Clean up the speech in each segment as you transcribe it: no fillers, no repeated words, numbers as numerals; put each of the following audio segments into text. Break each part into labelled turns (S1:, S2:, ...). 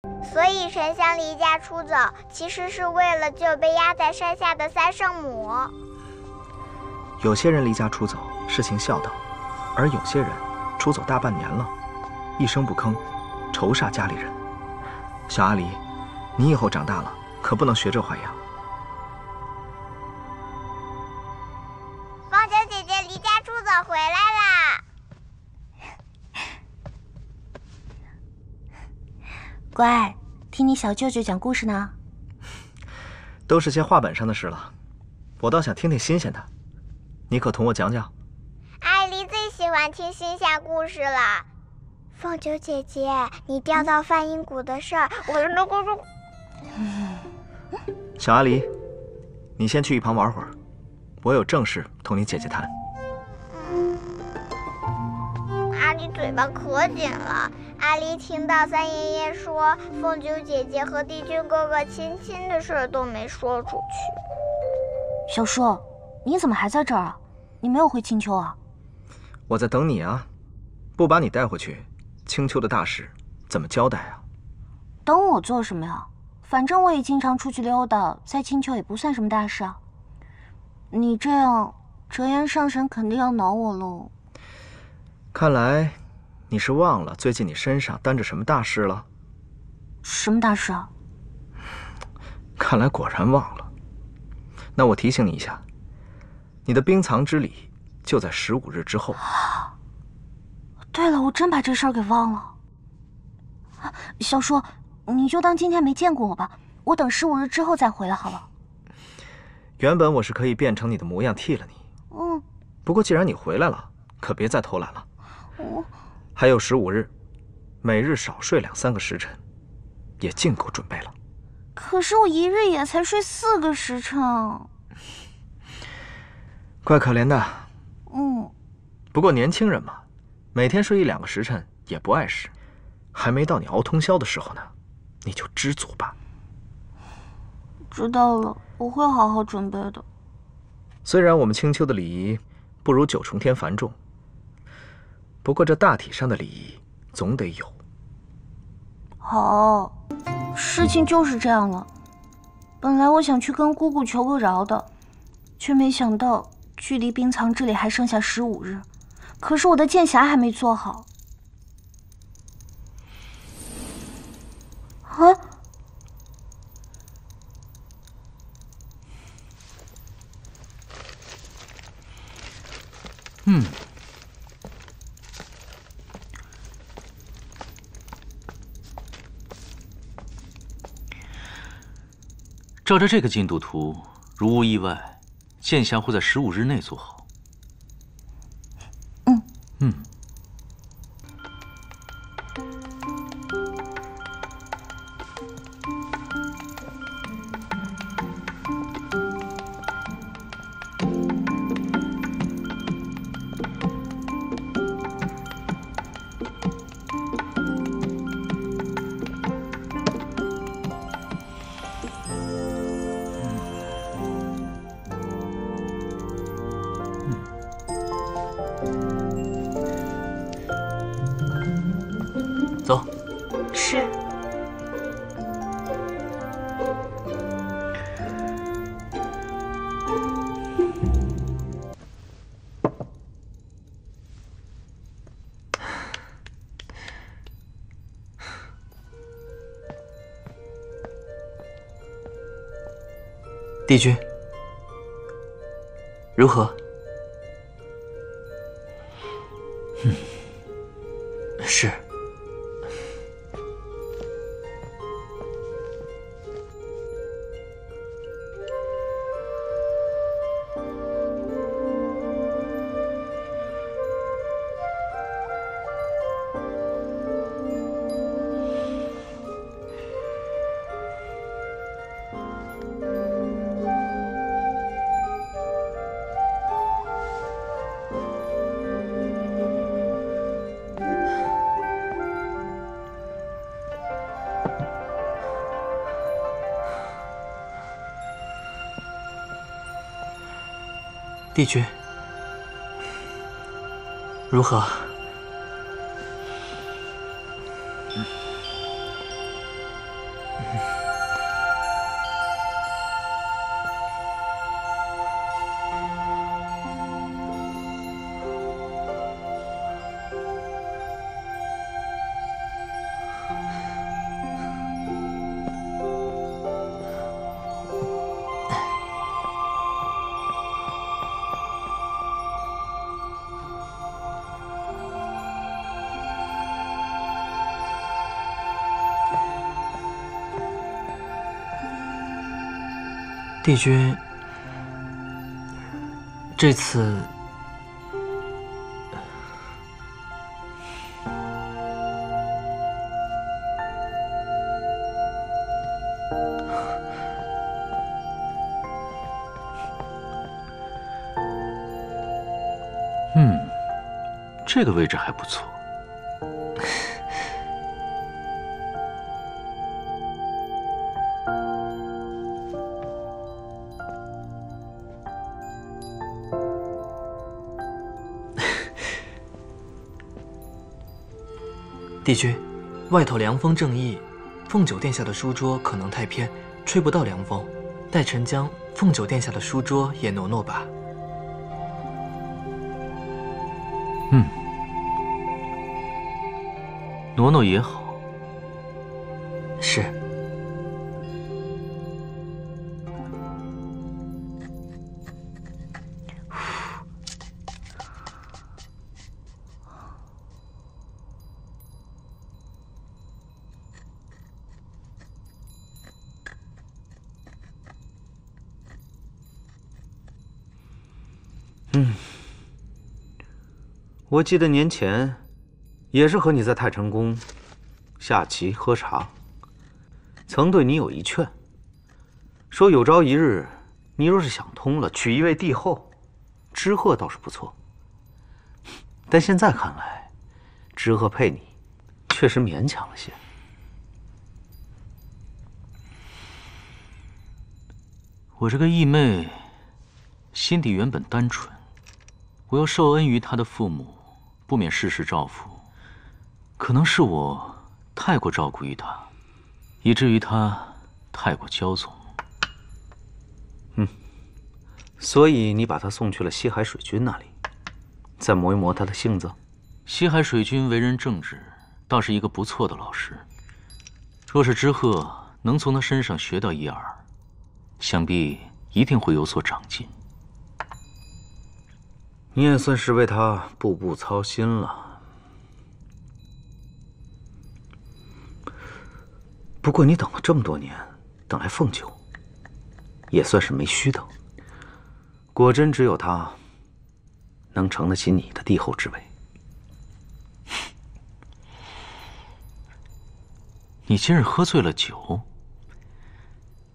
S1: 所以沉香离家出走，其实是为了救被压在山下的三圣母。
S2: 有些人离家出走是行孝道，而有些人出走大半年了，一声不吭，仇煞家里人。小阿离，你以后长大了可不能学这花样。
S1: 凤九姐姐离家出走回来啦！
S3: 乖，听你小舅舅讲故事呢。
S2: 都是些话本上的事了，我倒想听听新鲜的。你可同我讲讲。
S1: 阿离最喜欢听新鲜故事了。凤九姐姐，你掉到梵音谷的事儿，
S2: 小阿离，你先去一旁玩会儿，我有正事同你姐姐谈。
S1: 阿离嘴巴可紧了。阿离听到三爷爷说凤九姐姐和帝君哥哥亲亲的事都没说出去。
S3: 小叔，你怎么还在这儿啊？你没有回青丘啊？
S2: 我在等你啊，不把你带回去，青丘的大事怎么交代啊？
S3: 等我做什么呀？反正我也经常出去溜达，在青丘也不算什么大事啊。你这样，折颜上神肯定要恼我喽。
S2: 看来你是忘了最近你身上担着什么大事了？
S3: 什么大事啊？
S2: 看来果然忘了。那我提醒你一下，你的冰藏之礼就在15日之后。
S3: 对了，我真把这事儿给忘了。小叔，你就当今天没见过我吧，我等15日之后再回来好了。
S2: 原本我是可以变成你的模样替了你，不过既然你回来了，可别再偷懒了。还有15日，每日少睡2-3个时辰，也尽够准备了。
S3: 可是我一日也才睡4个时辰。
S2: 怪可怜的。不过年轻人嘛，每天睡1-2个时辰也不碍事，还没到你熬通宵的时候呢，你就知足吧。
S3: 知道了，我会好好准备的。
S2: 虽然我们青丘的礼仪不如九重天繁重，不过这大体上的礼仪总得有。
S3: 好，事情就是这样了。本来我想去跟姑姑求个饶的，却没想到距离冰藏之礼还剩下15日，可是我的剑匣还没做好。
S4: 照着这个进度图，如无意外，剑匣会在15日内做好。走。
S3: 是。
S4: 帝君，如何？是。帝君，如何？
S5: 帝君，这次
S4: 这个位置还不错。
S5: 帝君，外头凉风正义，凤九殿下的书桌可能太偏，吹不到凉风。待臣将凤九殿下的书桌也挪挪吧。
S4: 挪挪也好。
S5: 是。
S6: 我记得年前也是和你在太晨宫下棋喝茶，曾对你有一劝，说有朝一日你若是想通了，娶一位帝后，知鹤倒是不错。但现在看来，知鹤配你确实勉强了些。
S4: 我这个义妹心底原本单纯，我又受恩于她的父母，不免事事照拂。可能是我太过照顾于她，以至于她太过骄纵。
S6: 所以你把她送去了西海水君那里，再磨一磨她的性子。
S4: 西海水君为人正直，倒是一个不错的老师。若是知鹤能从他身上学到一二，想必一定会有所长进。
S6: 你也算是为他步步操心了。不过你等了这么多年，等来凤九，也算是没虚等。果真只有他能承得起你的帝后之位。
S4: 你今日喝醉了酒，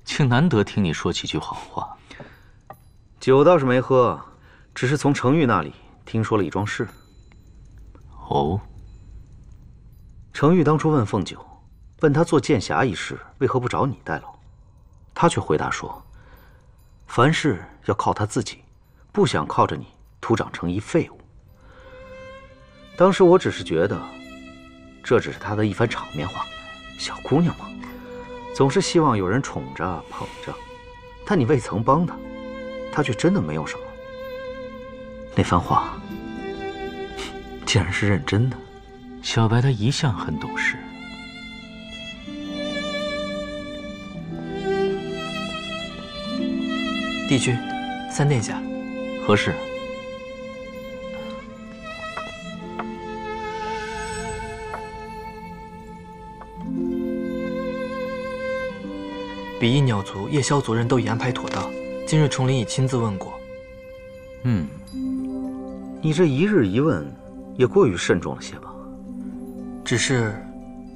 S4: 竟难得听你说几句好话。
S6: 酒倒是没喝，只是从程昱那里听说了一桩事。
S4: 哦。
S6: 程昱当初问凤九，问他做剑侠一事为何不找你代劳，他却回答说，凡事要靠他自己，不想靠着你徒长成一废物。当时我只是觉得，这只是他的一番场面话。小姑娘嘛，总是希望有人宠着捧着，但你未曾帮她，她却真的没有什么。那番话，竟然是认真的。
S4: 小白她一向很懂事。
S5: 帝君，三殿下，
S4: 何事？
S5: 比翼鸟族、夜宵族人都已安排妥当，今日重林已亲自问过。
S6: 你这一日一问，也过于慎重了些吧？
S5: 只是，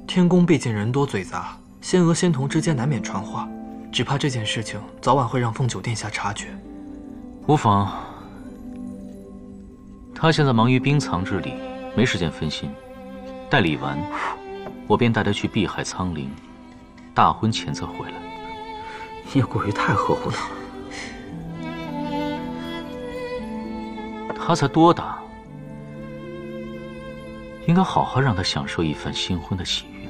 S5: 天宫毕竟人多嘴杂，仙娥仙童之间难免传话，只怕这件事情早晚会让凤九殿下察觉。
S4: 无妨，他现在忙于冰藏之礼，没时间分心。待礼完，我便带他去碧海苍陵，大婚前再回来。
S6: 你也过于太呵护他了。
S4: 他才多大，应该好好让他享受一番新婚的喜悦。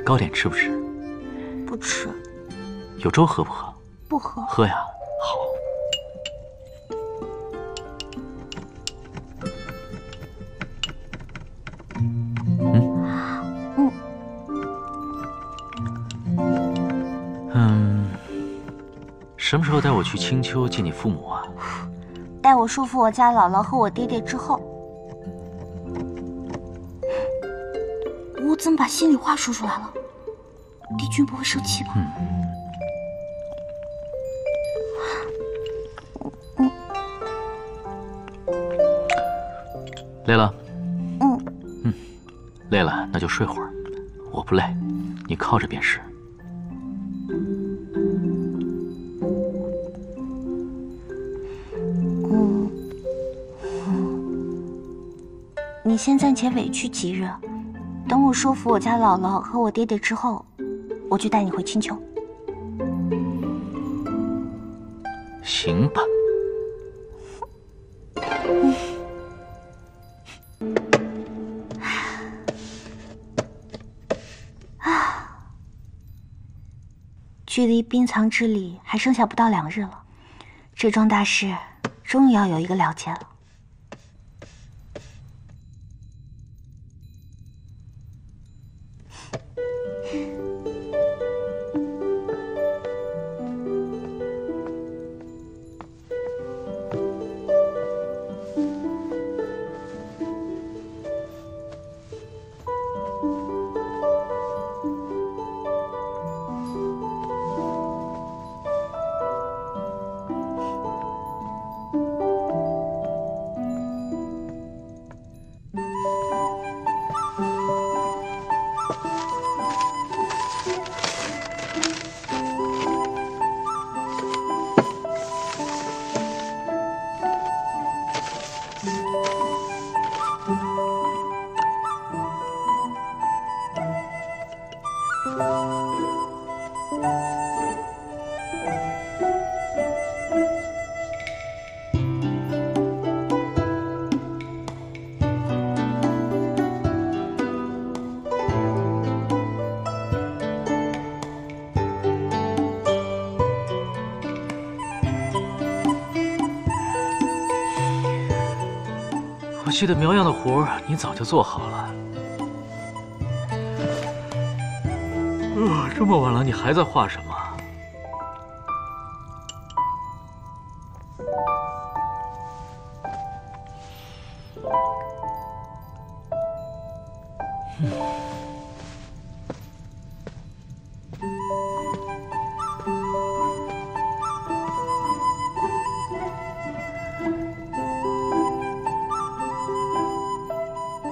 S4: 糕点吃不吃？
S3: 不吃。
S4: 有粥喝不喝？
S3: 不喝。
S4: 喝呀，好。什么时候带我去青丘见你父母啊？
S3: 待我说服我家姥姥和我爹爹之后。我怎么把心里话说出来了？帝君不会生气吧？
S4: 累了？累了那就睡会儿。我不累，你靠着便是。
S3: 你先暂且委屈几日，等我说服我家姥姥和我爹爹之后，我就带你回青丘。
S4: 行吧。距离冰藏之礼还剩下不到2日了，这桩大事终于要有一个了结了。我记得苗样的活你早就做好了。这么晚了，你还在画什么？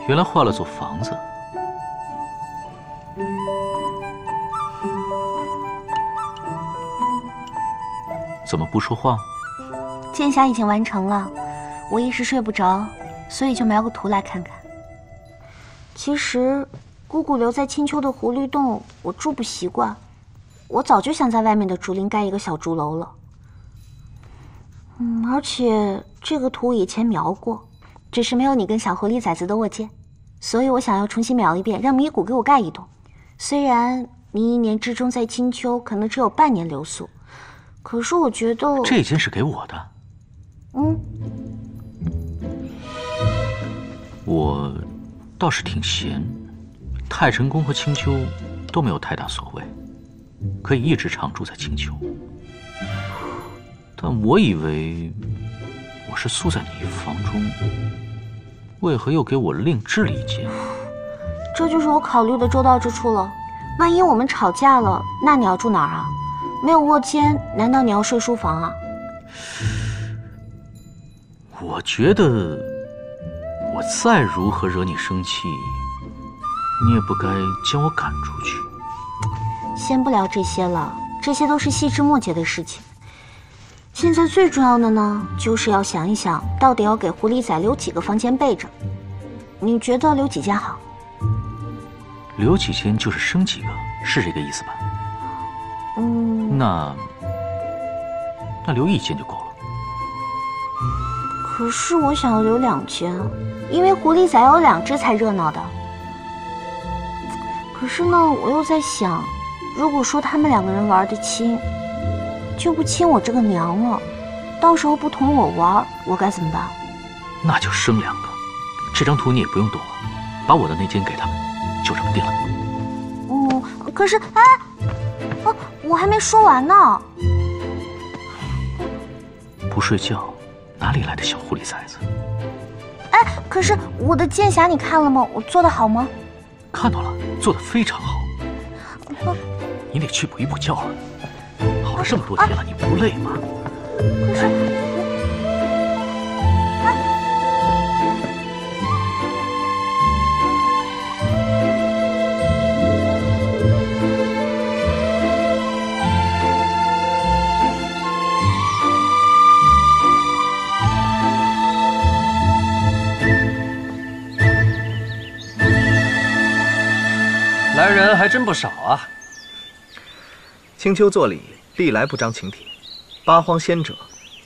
S4: 原来画了座房子。怎么不说话？
S3: 剑匣已经完成了，我一时睡不着，所以就描个图来看看。其实，姑姑留在青丘的狐狸洞，我住不习惯。我早就想在外面的竹林盖一个小竹楼了。而且这个图以前描过，只是没有你跟小狐狸崽子的卧间，所以我想要重新描一遍，让米谷给我盖一栋。虽然你1年之中在青丘可能只有半年留宿。可是我觉得
S4: 这间是给我的。我倒是挺闲，太晨宫和青丘都没有太大所谓，可以一直常住在青丘。但我以为我是宿在你房中，为何又给我另置了一间？
S3: 这就是我考虑的周到之处了。万一我们吵架了，那你要住哪儿啊？没有卧间，难道你要睡书房啊？
S4: 我觉得，我再如何惹你生气，你也不该将我赶出去。先不聊这些了，这些都是细枝末节的事情。
S3: 现在最重要的呢，就是要想一想，到底要给狐狸仔留几个房间备着。你觉得留几间好？
S4: 留几间就是生几个，是这个意思吧？那留1间就够了。
S3: 可是我想要留2间，因为狐狸仔要有2只才热闹的。可是呢，我又在想，如果说他们2个人玩得亲，就不亲我这个娘了，到时候不同我玩，我该怎么办？
S4: 那就生2个。这张图你也不用动了，把我的那间给他们，就这么定了。
S3: 可是，我还没说完呢。
S4: 不睡觉，哪里来的小狐狸崽子？
S3: 可是我的剑匣你看了吗？我做得好吗？
S4: 看到了，做得非常好。你得去补一补觉了。好了这么多天了，你不累吗？
S3: 可是，
S7: 来人还真不少啊。
S2: 青丘作礼，历来不张请帖。八荒仙者，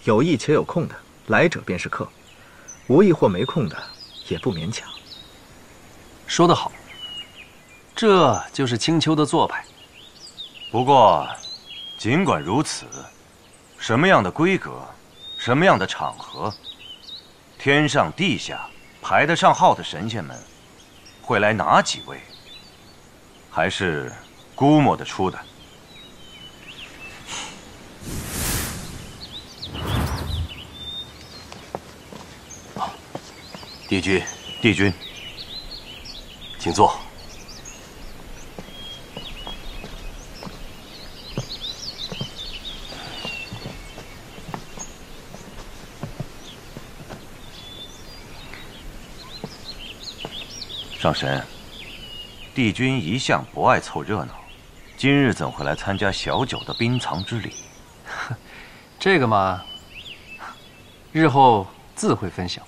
S2: 有意且有空的，来者便是客；无意或没空的，也不勉强。
S7: 说得好，这就是青丘的做派。
S8: 不过，尽管如此，什么样的规格，什么样的场合，天上地下排得上号的神仙们，会来哪几位？还是估摸得出的。帝君，
S9: 请坐。
S8: 上神，帝君一向不爱凑热闹，今日怎会来参加小九的冰藏之礼？
S7: 这个嘛，日后自会分享。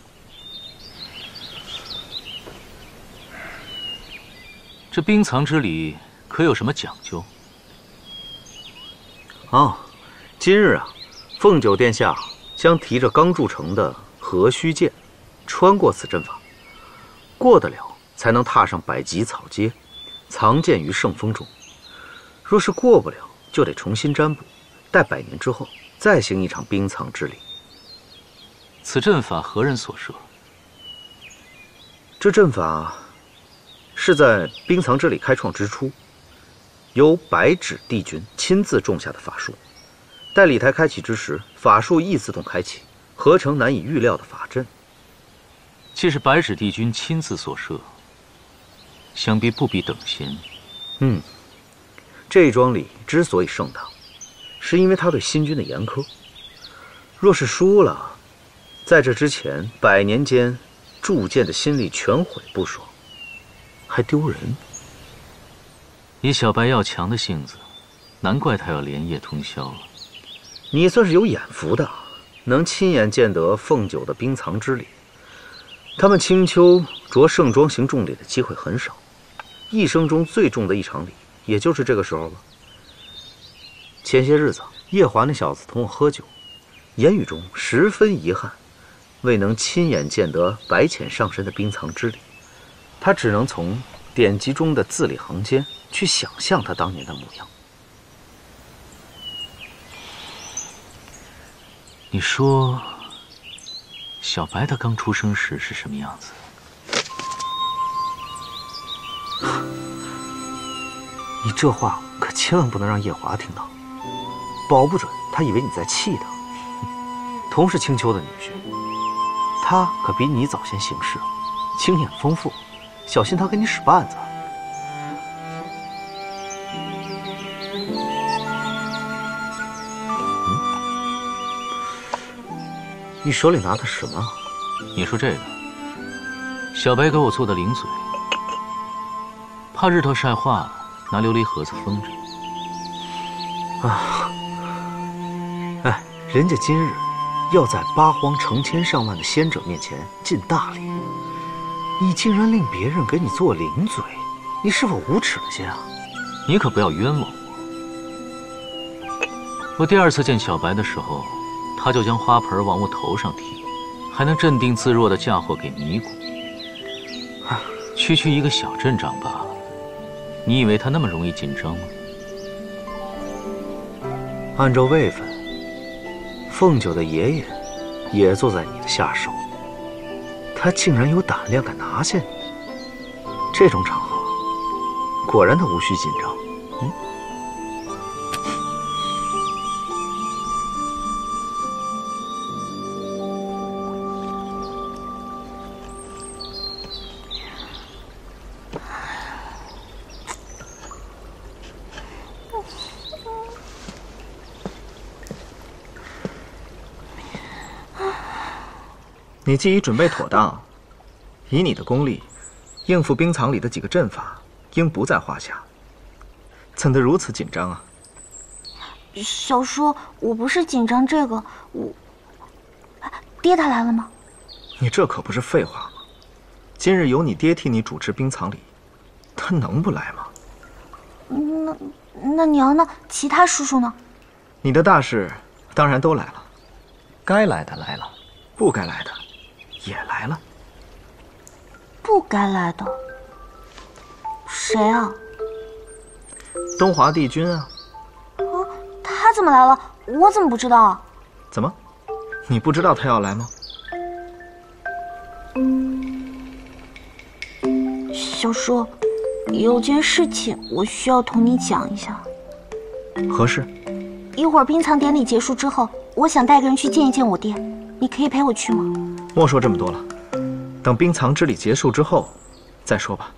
S4: 这冰藏之礼可有什么讲究？
S6: 今日啊，凤九殿下将提着刚铸成的何须剑，穿过此阵法，过得了才能踏上百级草阶，藏剑于圣峰中。若是过不了，就得重新占卜，待100年之后再行一场冰藏之礼。
S4: 此阵法何人所设？
S6: 这阵法是在冰藏之礼开创之初，由白纸帝君亲自种下的法术。待礼台开启之时，法术亦自动开启，合成难以预料的法阵。
S4: 既是白纸帝君亲自所设，想必不比等闲。
S6: 这桩礼之所以盛大，是因为他对新君的严苛。若是输了，在这之前100年间铸剑的心力全毁不爽，还丢人。
S4: 以小白要强的性子，难怪他要连夜通宵了。
S6: 你算是有眼福的，能亲眼见得凤九的冰藏之礼。他们青丘着盛装行重礼的机会很少，一生中最重的一场礼，也就是这个时候了。前些日子，叶华那小子同我喝酒，言语中十分遗憾，未能亲眼见得白浅上身的冰藏之礼。他只能从典籍中的字里行间去想象他当年的模样。
S4: 你说，小白他刚出生时是什么样子？
S6: 你这话可千万不能让叶华听到，保不准他以为你在气他。同是青丘的女婿，他可比你早先行事，经验丰富，小心他给你使绊子。你手里拿的是什么？
S4: 你说这个，小白给我做的零嘴，怕日头晒化了，拿琉璃盒子封着。
S6: 人家今日要在八荒成千上万的仙者面前尽大礼，你竟然令别人给你做零嘴，你是否无耻了些啊？
S4: 你可不要冤枉我。我第2次见小白的时候，他就将花盆往我头上踢，还能镇定自若地嫁祸给尼姑。区一个小镇长罢了，你以为他那么容易紧张吗？
S6: 按照位分，凤九的爷爷也坐在你的下手，他竟然有胆量敢拿下你，这种场合，果然他无需紧张。
S2: 你既已准备妥当，以你的功力，应付冰藏里的几个阵法，应不在话下。怎得如此紧张啊？
S3: 小叔，我不是紧张这个，爹他来了吗？
S2: 你这可不是废话吗？今日由你爹替你主持冰藏礼，他能不来吗？
S3: 那娘呢？其他叔叔呢？
S2: 你的大事当然都来了，
S7: 该来的来了，
S2: 不该来的也来了。
S3: 不该来的谁啊？
S2: 东华帝君啊。
S3: 他怎么来了？我怎么不知道啊？
S2: 怎么，你不知道他要来吗？
S3: 小叔，有件事情我需要同你讲一下。
S2: 何事？
S3: 一会儿冰藏典礼结束之后，我想带个人去见一见我爹，你可以陪我去吗？
S2: 莫说这么多了，等冰藏之礼结束之后再说吧。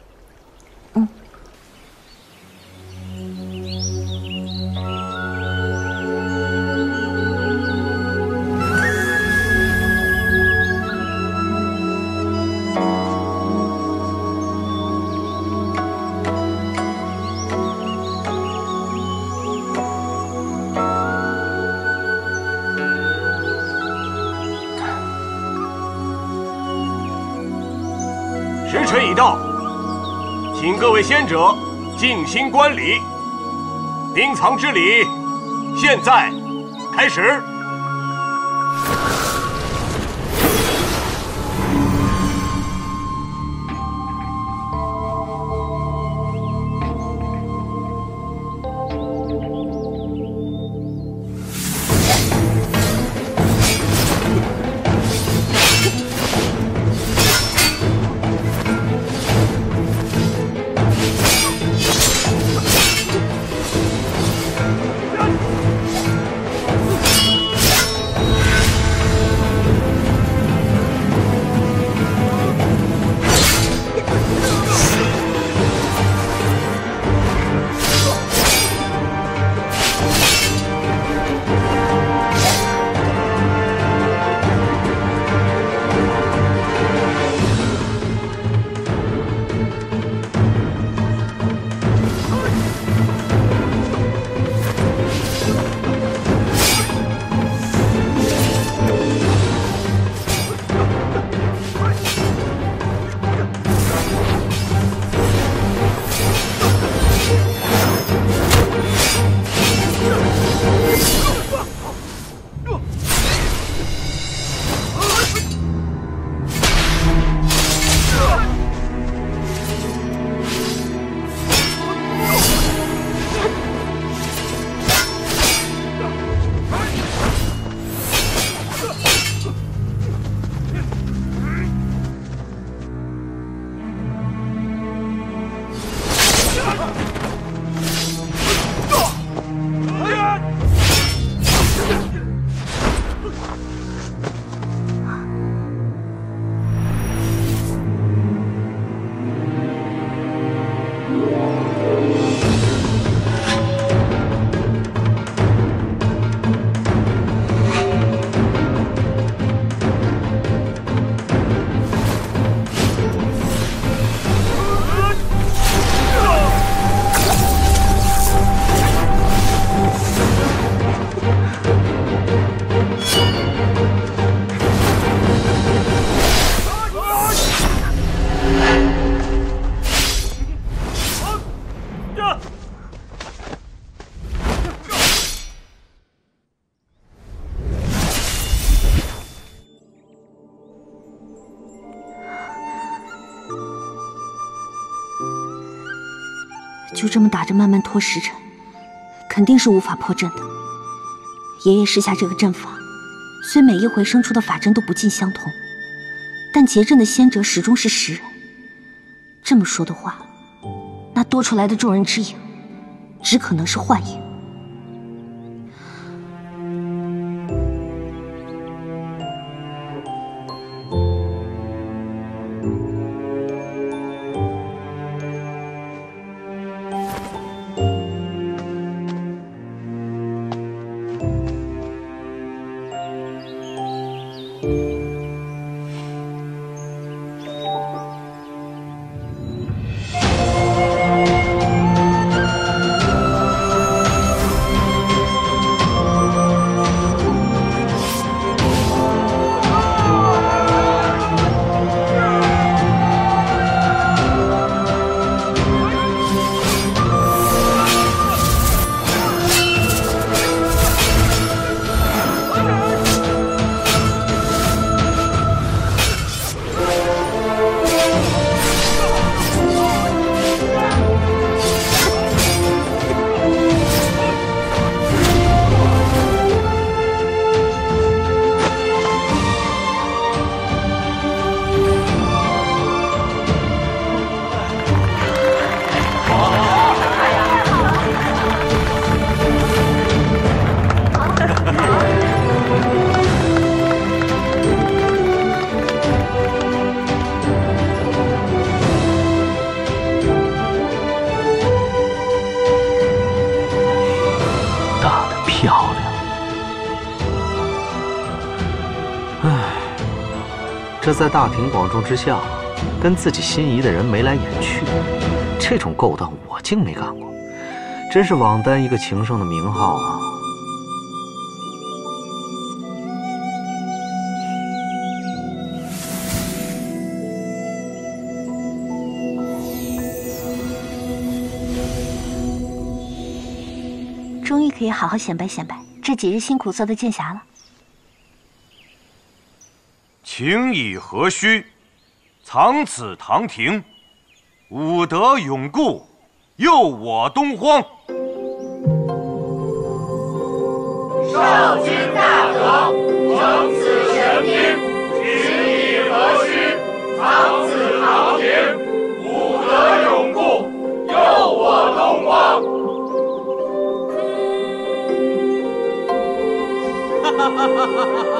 S9: 时辰已到，请各位仙者静心观礼。冰藏之礼，现在开始。
S3: 就这么打着慢慢拖时辰，肯定是无法破阵的。爷爷施下这个阵法，虽每一回生出的法阵都不尽相同，但结阵的先者始终是10人。这么说的话，那多出来的众人之影，只可能是幻影。
S6: 这在大庭广众之下，跟自己心仪的人眉来眼去，这种勾当我竟没干过，真是枉担一个情圣的名号啊！
S3: 终于可以好好显摆显摆这几日辛苦做的剑侠了。
S8: 情以何须？藏此堂庭，武德永固，佑我东荒。
S10: 少君大德，承此玄兵，情以何须？藏此堂庭，武德永固，佑我东荒。哈哈哈哈哈！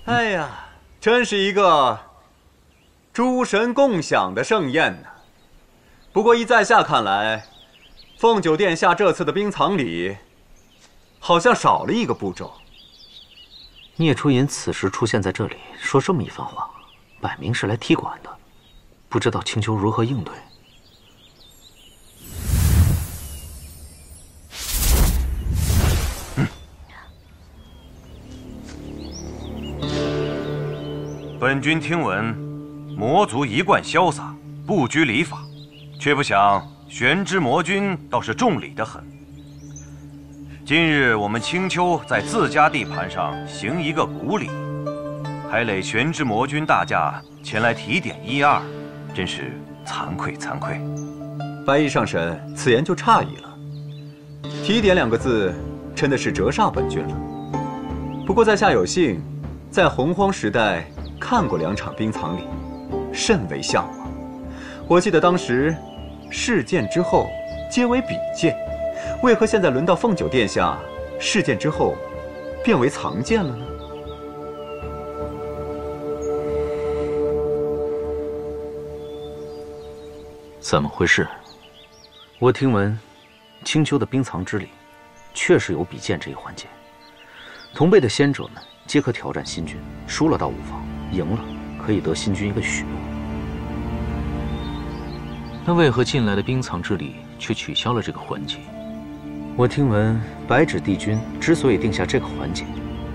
S11: 哎呀，真是一个诸神共享的盛宴呢。不过依在下看来，凤九殿下这次的冰藏礼好像少了一个步骤。
S6: 聂初隐此时出现在这里，说这么一番话，摆明是来踢馆的，不知道青丘如何应对。
S8: 本君听闻，魔族一贯潇洒，不拘礼法，却不想玄之魔君倒是重礼得很。今日我们青丘在自家地盘上行一个古礼，还累玄之魔君大驾前来提点一二，真是惭愧惭愧。
S11: 白衣上神，此言就诧异了。提点2个字，真的是折煞本君了。不过在下有幸在洪荒时代看过2场冰藏礼，甚为向往。我记得当时试剑之后皆为比剑，为何现在轮到凤九殿下试剑之后变为藏剑了呢？
S4: 怎么回事？
S6: 我听闻，青丘的冰藏之礼，确实有比剑这一环节。同辈的仙者们皆可挑战新君，输了倒无妨，赢了可以得新君一个许诺。
S4: 那为何近来的冰藏之礼却取消了这个环节？
S6: 我听闻白纸帝君之所以定下这个环节，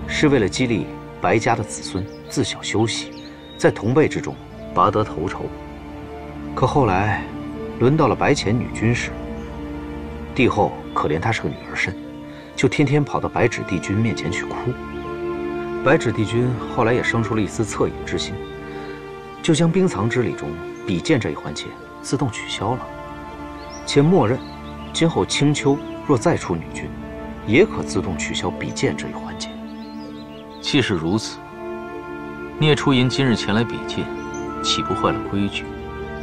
S6: 是为了激励白家的子孙自小修习，在同辈之中拔得头筹。可后来轮到了白浅女君时，帝后可怜她是个女儿身，就天天跑到白纸帝君面前去哭。白纸帝君后来也生出了一丝恻隐之心，就将冰藏之礼中比剑这一环节自动取消了，且默认今后青丘若再出女君，也可自动取消比剑这一环节。
S4: 既是如此，聂初吟今日前来比剑，岂不坏了规矩？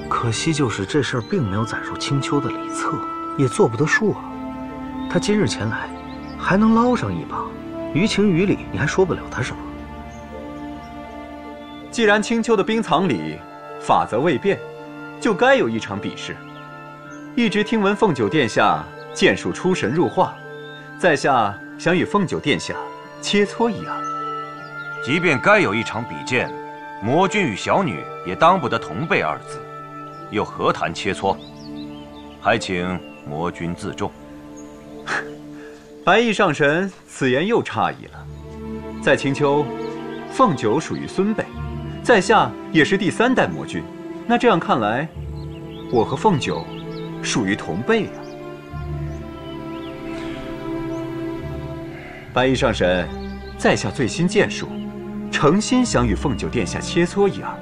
S6: 可惜就是这事儿并没有载入青丘的礼册，也做不得数啊。他今日前来，还能捞上一把，于情于理你还说不了他什么。
S11: 既然青丘的冰藏礼法则未变，就该有一场比试。一直听闻凤九殿下剑术出神入化，在下想与凤九殿下切磋一二。
S8: 即便该有一场比剑，魔君与小女也当不得同辈二字，又何谈切磋？还请魔君自重。
S11: 白衣上神此言又诧异了。在青丘，凤九属于孙辈，在下也是第3代魔君。那这样看来，我和凤九属于同辈啊。白衣上神，在下最新剑术，诚心想与凤九殿下切磋一二。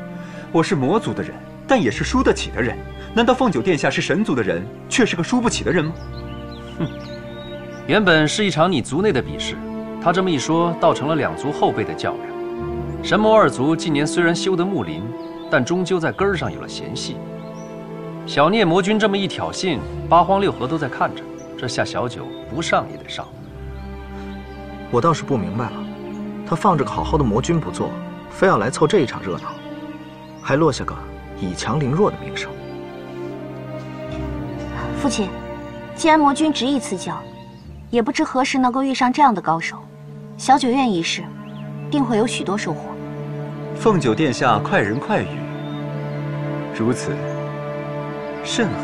S11: 我是魔族的人，但也是输得起的人。难道凤九殿下是神族的人，却是个输不起的人吗？
S7: 哼，原本是一场你族内的比试，他这么一说，倒成了2族后辈的较量。神魔2族近年虽然修得木林，但终究在根儿上有了嫌隙。小聂魔君这么一挑衅，8荒6合都在看着，这下小九不上也得上。
S2: 我倒是不明白了，他放着好好的魔君不做，非要来凑这一场热闹，还落下个以强凌弱的名声。
S3: 父亲，既然魔君执意赐教，也不知何时能够遇上这样的高手。小九愿一试，定会有许多收获。
S11: 凤九殿下快人快语，如此甚好。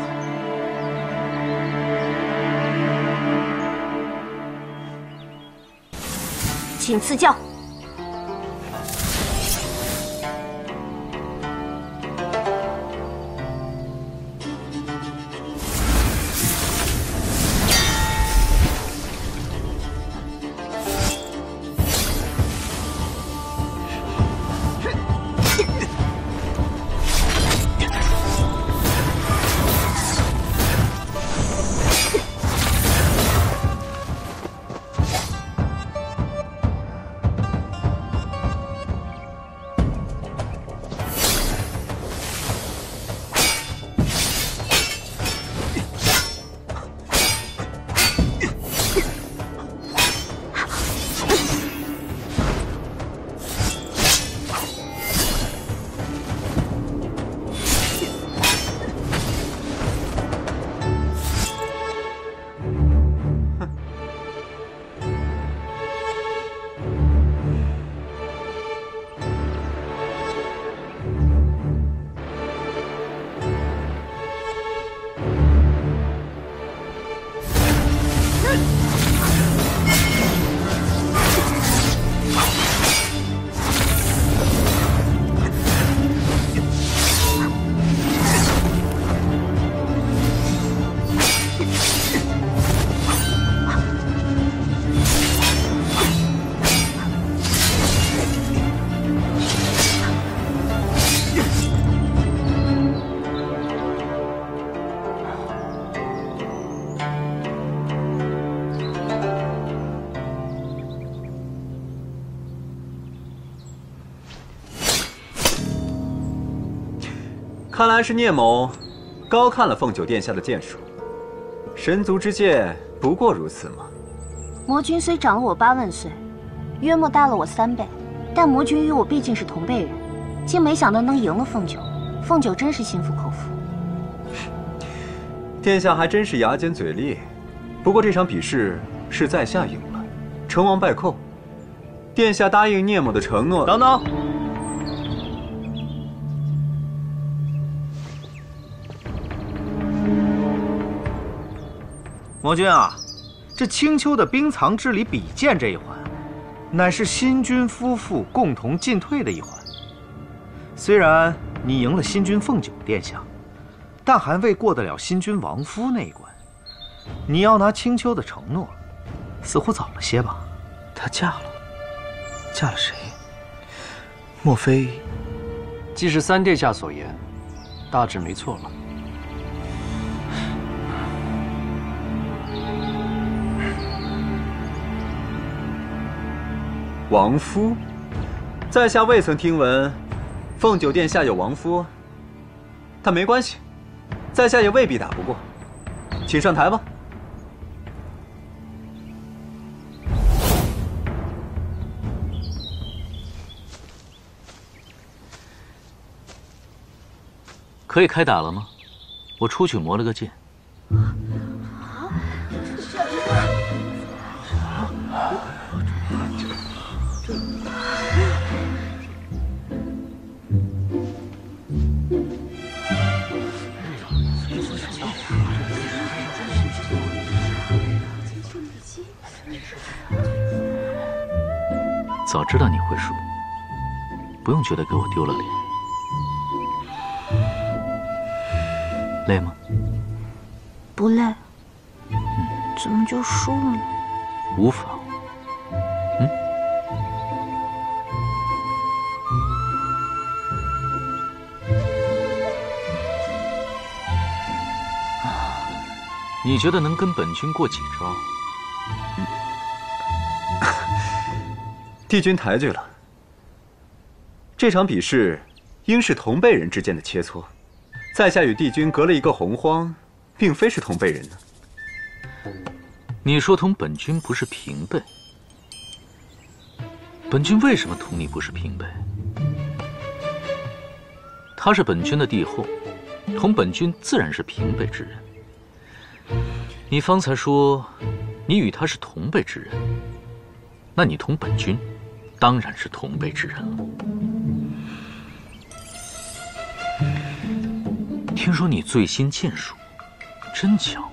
S3: 请赐教。
S11: 看来是聂某高看了凤九殿下的剑术。神族之剑不过如此嘛。
S3: 魔君虽长了我8万岁，约莫大了我3倍，但魔君与我毕竟是同辈人，竟没想到能赢了凤九。凤九真是心服口服。
S11: 殿下还真是牙尖嘴利。不过这场比试是在下赢了，成王败寇。殿下答应聂某的承诺。
S6: 等等。魔君啊，这青丘的冰藏之礼比剑这一环，乃是新君夫妇共同进退的一环。虽然你赢了新君凤九殿下，但还未过得了新君王夫那一关。你要拿青丘的承诺，似乎早了些吧？她嫁了。
S2: 嫁了谁？莫非……
S7: 既是三殿下所言，大致没错了。
S11: 王夫，在下未曾听闻凤九殿下有王夫，但没关系，在下也未必打不过，请上台吧。
S4: 可以开打了吗？我出去磨了个剑。早知道你会输，不用觉得给我丢了脸。累吗？
S3: 不累。怎么就输了呢？
S4: 无妨。你觉得能跟本君过几招？
S11: 帝君抬举了。这场比试应是同辈人之间的切磋，在下与帝君隔了一个洪荒，并非是同辈人呢。
S4: 你说同本君不是平辈，本君为什么同你不是平辈？他是本君的帝后，同本君自然是平辈之人。你方才说你与他是同辈之人，那你同本君当然是同辈之人了。听说你醉心剑术，真巧，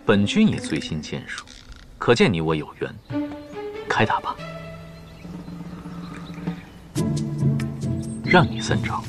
S4: 本君也醉心剑术，可见你我有缘。开打吧，让你3招。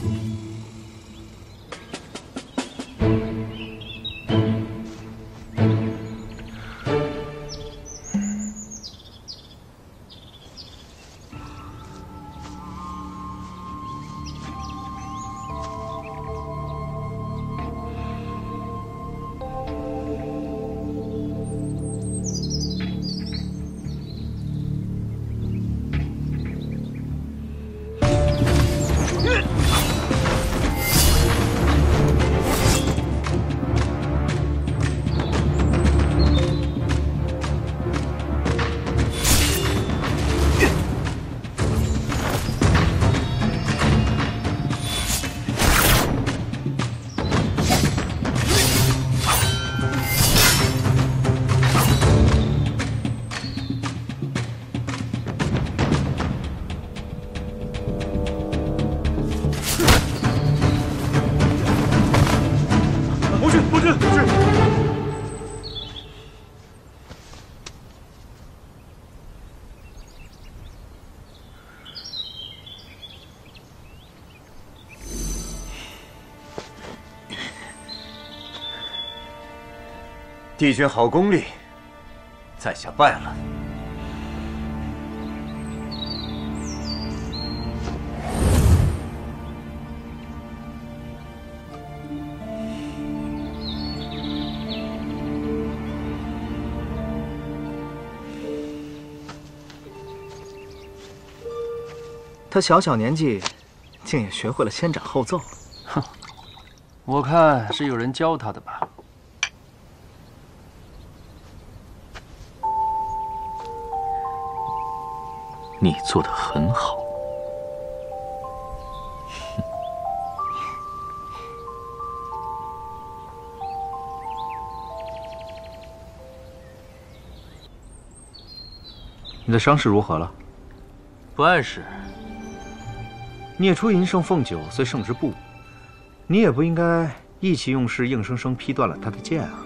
S8: 帝君好功力，在下败了。
S2: 他小小年纪，竟也学会了先斩后奏了。
S7: 哼，我看是有人教他的吧。
S4: 你做得很好。
S6: 你的伤势如何了？
S4: 不碍事。
S6: 孽出银圣凤九虽胜之不武，你也不应该意气用事，硬生生劈断了他的剑啊！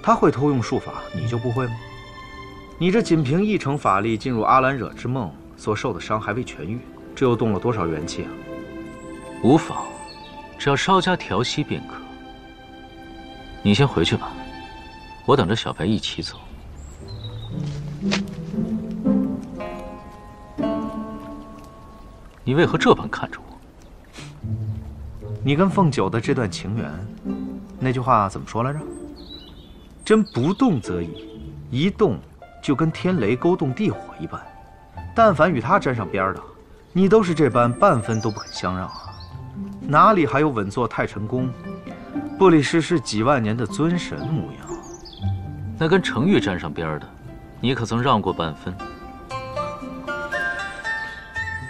S6: 他会偷用术法，你就不会吗？你这仅凭一成法力进入阿兰惹之梦所受的伤还未痊愈，这又动了多少元气啊？
S4: 无妨，只要稍加调息便可。你先回去吧，我等着小白一起走。你为何这般看着我？
S2: 你跟凤九的这段情缘，那句话怎么说来着？真不动则已，一动就跟天雷勾动地火一般。但凡与他沾上边的，你都是这般半分都不肯相让啊！哪里还有稳坐太晨宫，不理世事几万年的尊神模样？
S4: 那跟程昱沾上边的，你可曾让过半分？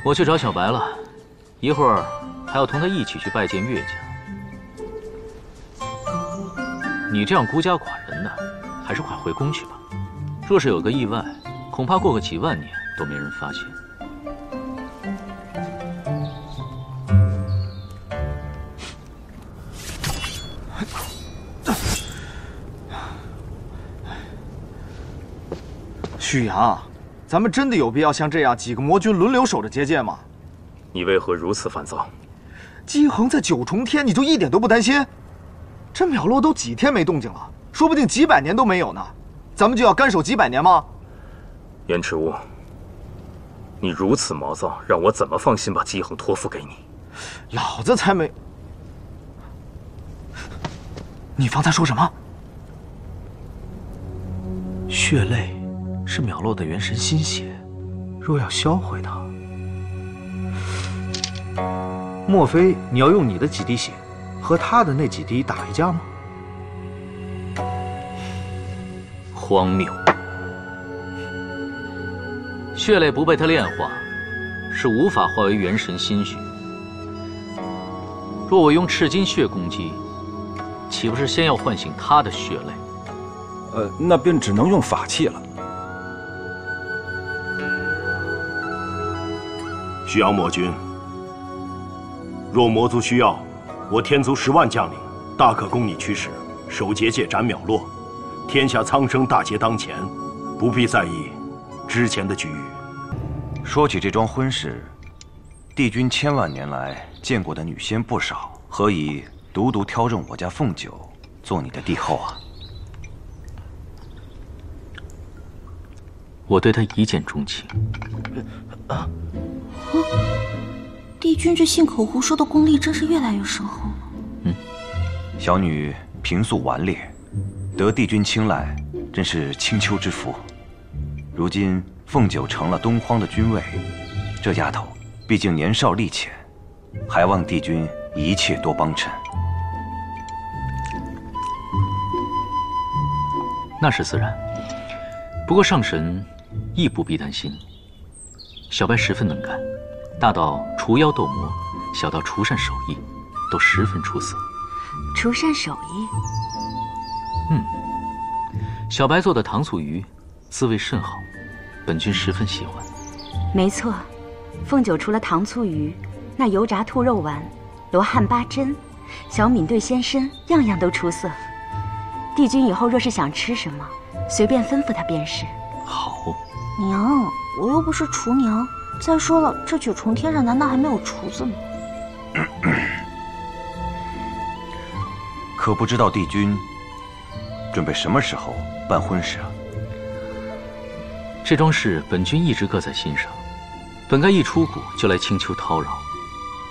S4: 我去找小白了，一会儿还要同他一起去拜见岳家。你这样孤家寡人的，还是快回宫去吧。若是有个意外，恐怕过个几万年都没人发现。
S2: 许阳，咱们真的有必要像这样几个魔君轮流守着结界吗？
S12: 你为何如此烦躁？
S2: 姬恒在九重天，你就一点都不担心？这淼落都几天没动静了，说不定几百年都没有呢，咱们就要干守几百年吗？
S12: 燕赤乌，你如此毛躁，让我怎么放心把姬恒托付给你？
S2: 老子才没……你方才说什么？血泪是淼落的元神心血，若要销毁它，莫非你要用你的几滴血和他的那几滴打一架吗？
S4: 荒谬！血泪不被他炼化，是无法化为元神心血。若我用赤金血攻击，岂不是先要唤醒他的血泪？
S13: 那便只能用法器了。
S14: 许阳魔君，若魔族需要，我天族10万将领，大可供你驱使，守结界斩淼落。天下苍生大劫当前，不必在意之前的局域。
S8: 说起这桩婚事，帝君千万年来见过的女仙不少，何以独独挑中我家凤九做你的帝后啊？
S4: 我对她一见钟情。
S3: 帝君这信口胡说的功力真是越来越深厚了。
S8: 小女平素顽劣，得帝君青睐，真是青丘之福。如今凤九成了东荒的君位，这丫头毕竟年少力浅，还望帝君一切多帮衬。
S4: 那是自然，不过上神亦不必担心。小白十分能干，大到除妖斗魔，小到除善手艺，都十分出色。
S15: 除善手艺？
S4: 小白做的糖醋鱼，滋味甚好，本君十分喜欢。
S15: 没错，凤九除了糖醋鱼，那油炸兔肉丸、罗汉八珍、小敏兑鲜参，样样都出色。帝君以后若是想吃什么，随便吩咐他便是。
S4: 好。
S3: 娘，我又不是厨娘。再说了，这9重天上难道还没有厨子吗？
S8: 可不知道帝君准备什么时候办婚事啊？
S4: 这桩事本君一直搁在心上，本该一出谷就来青丘叨扰，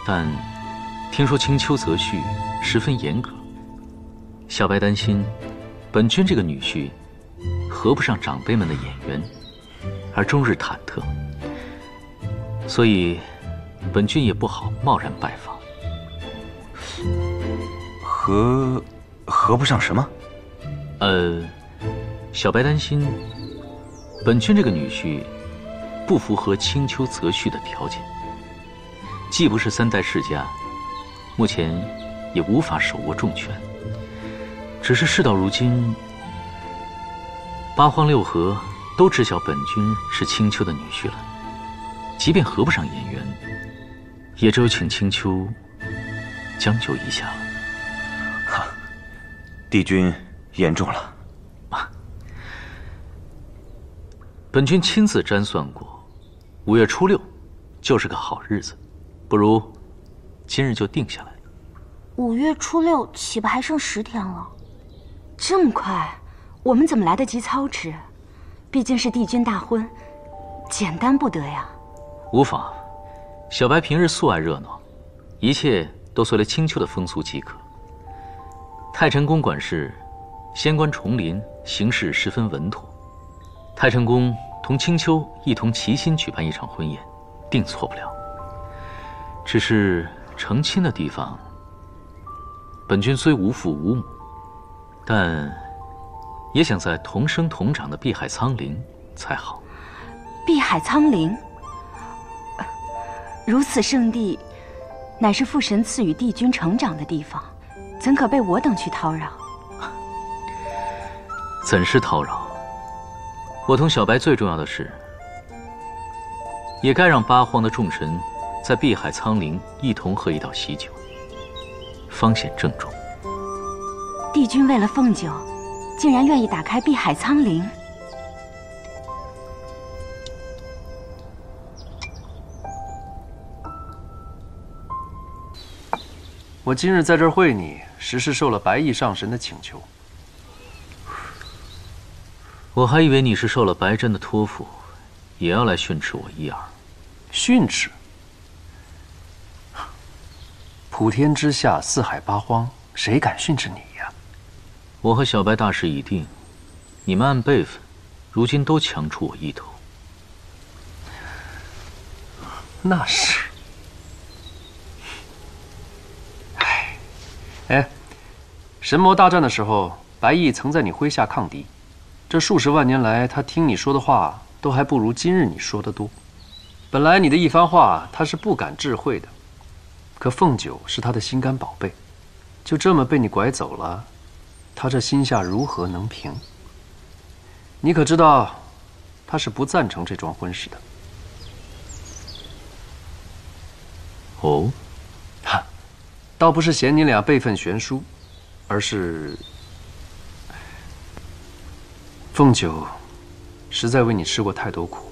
S4: 但听说青丘择婿十分严格，小白担心本君这个女婿合不上长辈们的眼缘，而终日忐忑，所以本君也不好贸然拜访。
S8: 合不上什么？
S4: 小白担心本君这个女婿不符合青丘择婿的条件，既不是3代世家，目前也无法手握重权。只是事到如今，8荒6合都知晓本君是青丘的女婿了，即便合不上眼缘，也只有请青丘将就一下了。
S8: 帝君言重了。
S4: 本君亲自占算过，5月初6就是个好日子，不如今日就定下来。
S3: 5月初6岂不还剩10天了？
S15: 这么快，我们怎么来得及操持？毕竟是帝君大婚，简单不得呀。
S4: 无妨，小白平日素爱热闹，一切都随了青丘的风俗即可。太晨宫管事，仙官重临，行事十分稳妥。太晨宫同青丘一同齐心举办一场婚宴，定错不了。只是成亲的地方，本君虽无父无母，但也想在同生同长的碧海苍陵才好。
S15: 碧海苍陵，如此圣地，乃是父神赐予帝君成长的地方，怎可被我等去叨扰？
S4: 怎是叨扰？我同小白最重要的是，也该让八荒的众神在碧海苍陵一同喝一道喜酒，方显郑重。
S15: 帝君为了凤九，竟然愿意打开碧海苍陵。
S7: 我今日在这儿会你，实是受了白翼上神的请求。
S4: 我还以为你是受了白真的托付，也要来训斥我一二。
S7: 训斥？普天之下，四海八荒，谁敢训斥你呀？
S4: 我和小白大势已定，你们按辈分，如今都强出我一头。
S7: 那是。哎，神魔大战的时候，白翼曾在你麾下抗敌。这数十万年来，他听你说的话，都还不如今日你说的多。本来你的一番话，他是不敢置喙的。可凤九是他的心肝宝贝，就这么被你拐走了，他这心下如何能平？你可知道，他是不赞成这桩婚事的。
S4: 哦，
S7: 哈，倒不是嫌你俩辈分悬殊，而是凤九实在为你吃过太多苦。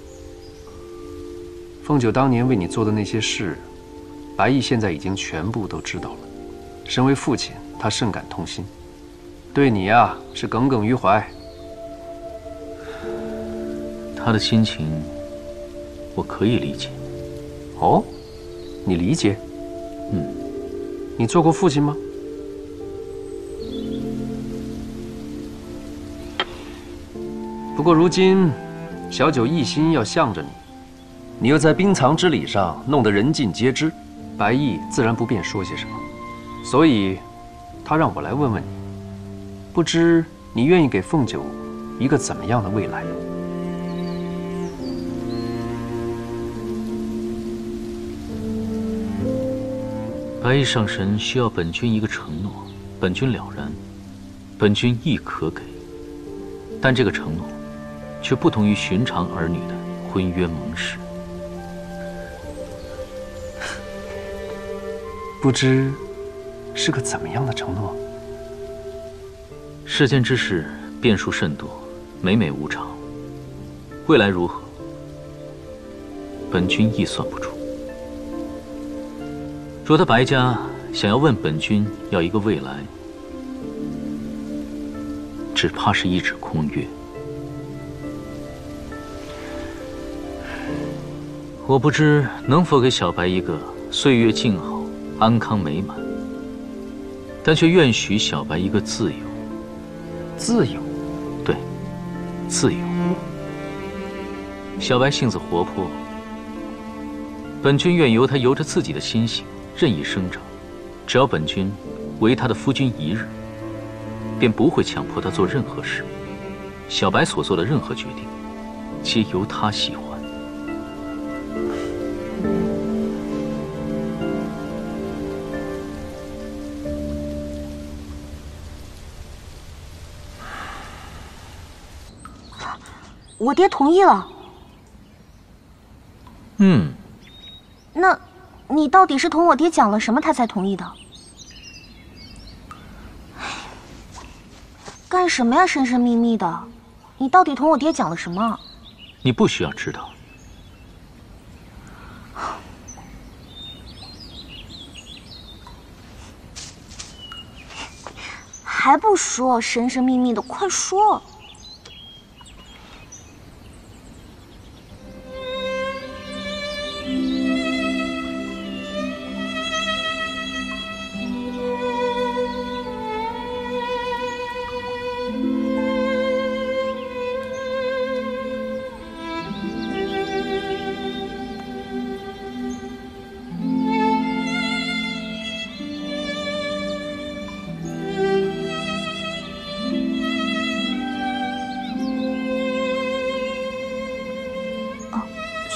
S7: 凤九当年为你做的那些事，白翼现在已经全部都知道了。身为父亲，他甚感痛心，对你呀是耿耿于怀。
S4: 他的心情，我可以理解。
S7: 哦，你理解？
S4: 嗯。
S7: 你做过父亲吗？不过如今，小九一心要向着你，你又在冰藏之礼上弄得人尽皆知，白翼自然不便说些什么。所以，他让我来问问你，不知你愿意给凤九一个怎么样的未来？
S4: 白翼上神需要本君一个承诺，本君了然，本君亦可给。但这个承诺，却不同于寻常儿女的婚约盟誓。
S7: 不知是个怎么样的承诺？
S4: 世间之事变数甚多，每每无常。未来如何，本君亦算不出。若他白家想要问本君要一个未来，只怕是一纸空约。我不知能否给小白一个岁月静好、安康美满，但却愿许小白一个自由。
S7: 自由？
S4: 对，自由。小白性子活泼，本君愿由他由着自己的心性任意生长，只要本君为他的夫君一日，便不会强迫他做任何事。小白所做的任何决定，皆由他喜欢。
S3: 我爹同意了。
S4: 嗯，
S3: 那你到底是同我爹讲了什么，他才同意的？干什么呀，神神秘秘的？你到底同我爹讲了什么？
S4: 你不需要知道。
S3: 还不说，神神秘秘的，快说！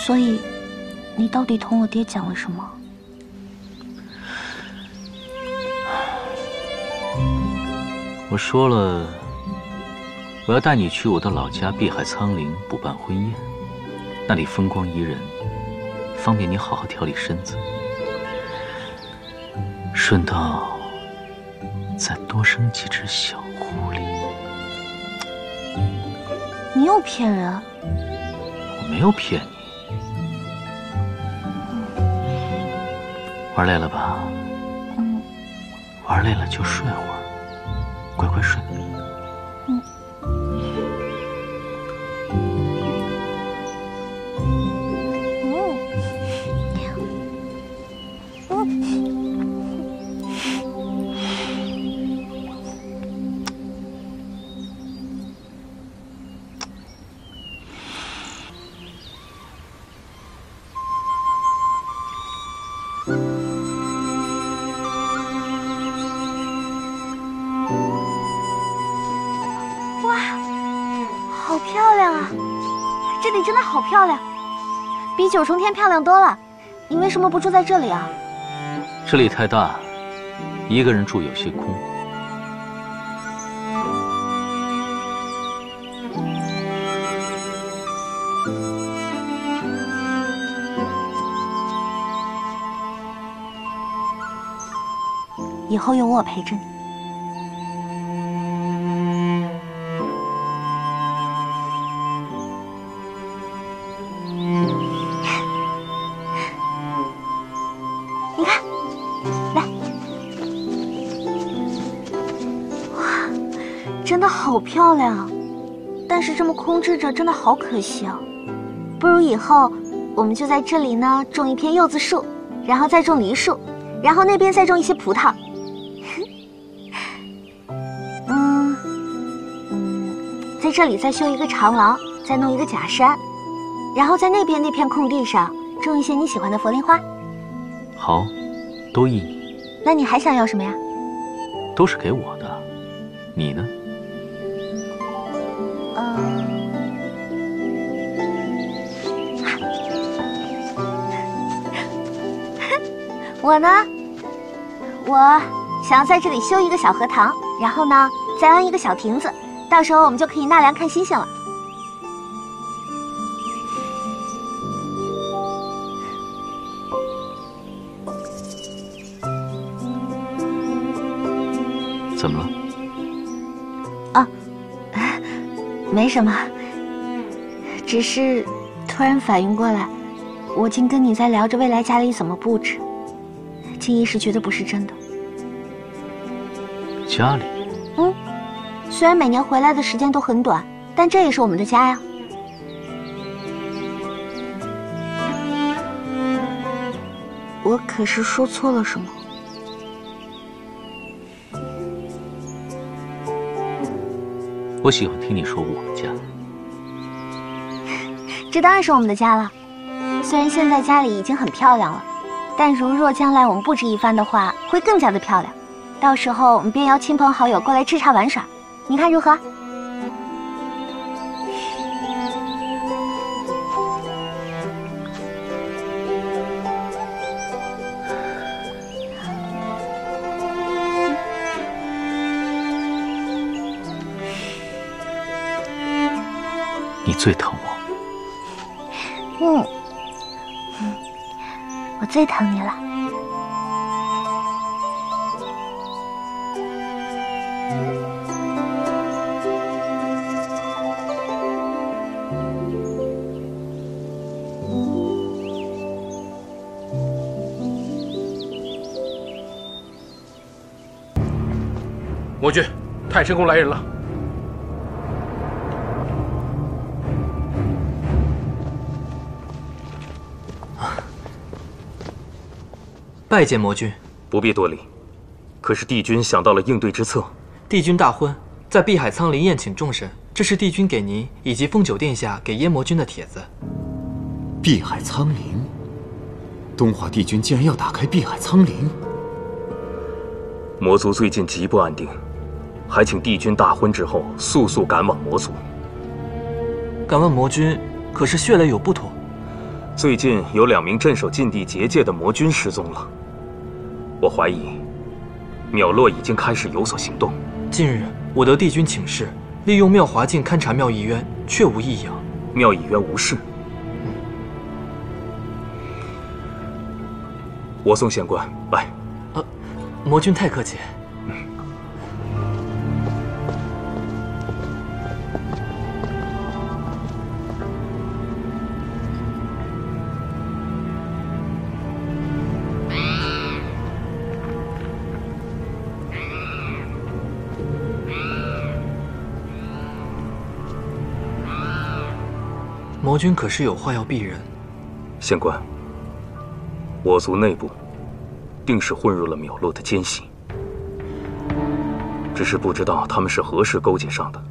S3: 所以，你到底同我爹讲了什么？
S4: 我说了，我要带你去我的老家碧海苍陵补办婚宴，那里风光宜人，方便你好好调理身子。顺道再多生几只小狐狸。
S3: 你又骗人！
S4: 我没有骗你。玩累了吧？玩累了就睡会儿，乖乖睡。
S3: 好漂亮啊！这里真的好漂亮，比九重天漂亮多了。你为什么不住在这里啊？
S4: 这里太大，一个人住有些空。
S3: 以后有我陪着你。你看，来，哇，真的好漂亮啊！但是这么空置着，真的好可惜啊。不如以后我们就在这里呢，种一片柚子树，然后再种梨树，然后那边再种一些葡萄。在这里再修一个长廊，再弄一个假山，然后在那边那片空地上种一些你喜欢的佛铃花。
S4: 好，都依你。
S3: 那你还想要什么呀？
S4: 都是给我的，你呢？
S3: 我呢？我想要在这里修一个小荷塘，然后呢，再安一个小亭子。到时候我们就可以纳凉看星星了。
S4: 怎么了？
S3: 啊，没什么，只是突然反应过来，我竟跟你在聊着未来家里怎么布置，竟一时觉得不是真的。
S4: 家里？
S3: 虽然每年回来的时间都很短，但这也是我们的家呀。我可是说错了什么？
S4: 我喜欢听你说我的家。
S3: 这当然是我们的家了。虽然现在家里已经很漂亮了，但如若将来我们布置一番的话，会更加的漂亮。到时候我们便邀亲朋好友过来吃茶玩耍。你看如何？
S4: 你最疼
S3: 我。我最疼你了。
S9: 魔君，太晨宫来人了。
S5: 拜见魔君。
S12: 不必多礼。可是帝君想到了应对之策。
S5: 帝君大婚，在碧海苍陵宴请众神，这是帝君给您以及凤九殿下给燕魔君的帖子。
S16: 碧海苍陵，东华帝君竟然要打开碧海苍陵。
S12: 魔族最近极不安定，还请帝君大婚之后速赶往魔族。
S5: 敢问魔君，可是血泪有不妥？
S12: 最近有2名镇守禁地结界的魔君失踪了，我怀疑淼洛已经开始有所行动。
S5: 近日我得帝君请示，利用妙华镜勘察妙义渊，确无异样。
S12: 妙义渊无事。我送县官来。
S5: 魔君太客气。魔君可是有话要避人？
S12: 县官，我族内部定是混入了淼洛的奸细，只是不知道他们是何时勾结上的，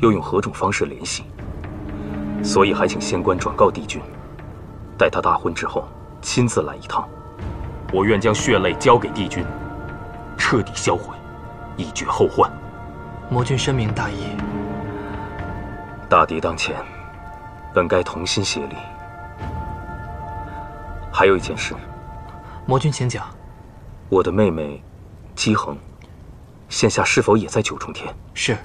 S12: 又用何种方式联系，所以还请县官转告帝君，待他大婚之后亲自来一趟。我愿将血泪交给帝君，彻底销毁，以绝后患。
S5: 魔君深明大义。
S12: 大敌当前，本该同心协力。还有一件事，
S5: 魔君请讲。
S12: 我的妹妹姬恒，现下是否也在九重天？
S5: 是，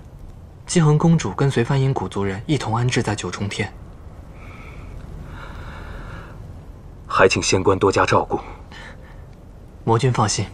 S5: 姬恒公主跟随梵音谷族人一同安置在九重天。
S12: 还请县官多加照顾。
S5: 魔君放心。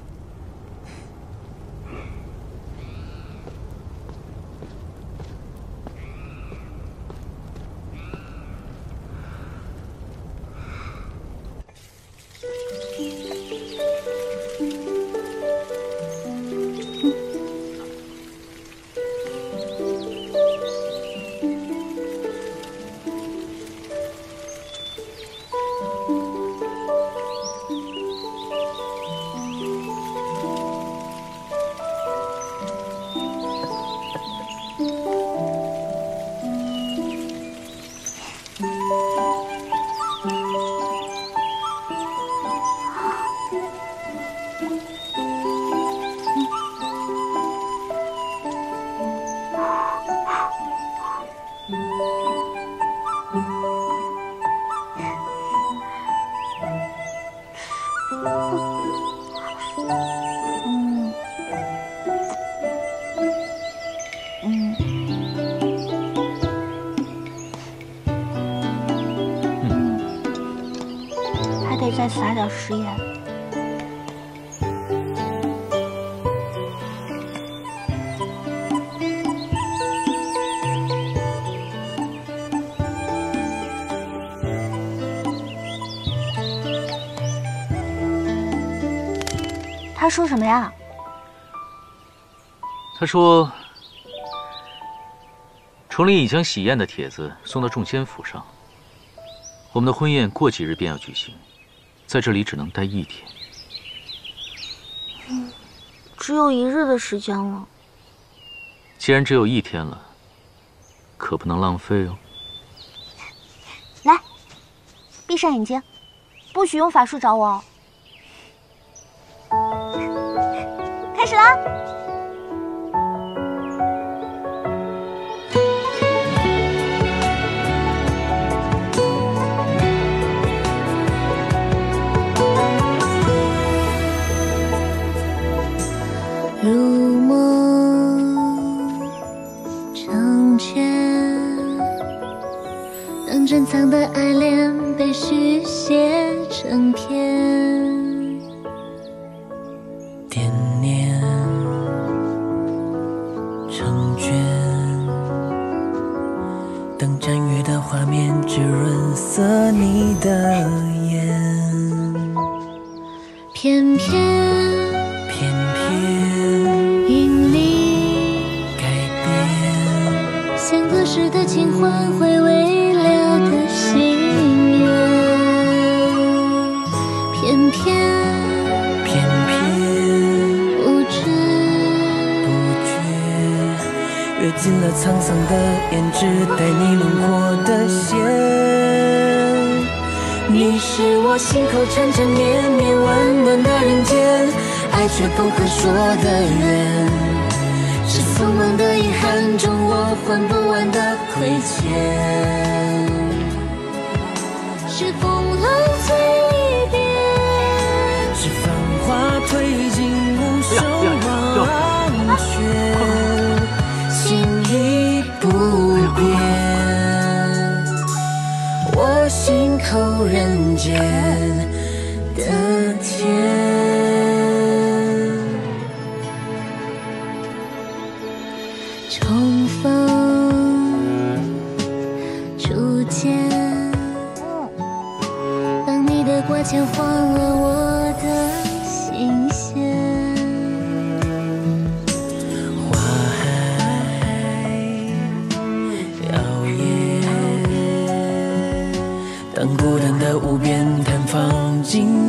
S3: 再撒点食盐。他说什么呀？
S4: 他说，崇林已将喜宴的帖子送到众仙府上，我们的婚宴过几日便要举行。在这里只能待1天，
S3: 只有1日的时间了。
S4: 既然只有1天了，可不能浪费哦。
S3: 来，闭上眼睛，不许用法术找我。开始啦！
S17: 如梦成全，当珍藏的爱恋被续写成篇，
S18: 惦念成卷，等展阅的画面只润色你的眼，
S17: 偏偏像隔世的情欢，回味了的心愿，偏偏不知不觉，
S18: 跃进了沧桑的胭脂，带你轮廓的线。你是我心口缠缠绵绵温暖的人间，爱却不可说的缘。是锋芒的遗憾中，我还不完的亏欠。
S17: 是风浪
S18: 透人间的甜。重逢初见，当你的挂牵晃了我的心弦，花海摇曳，当孤单的无边探访尽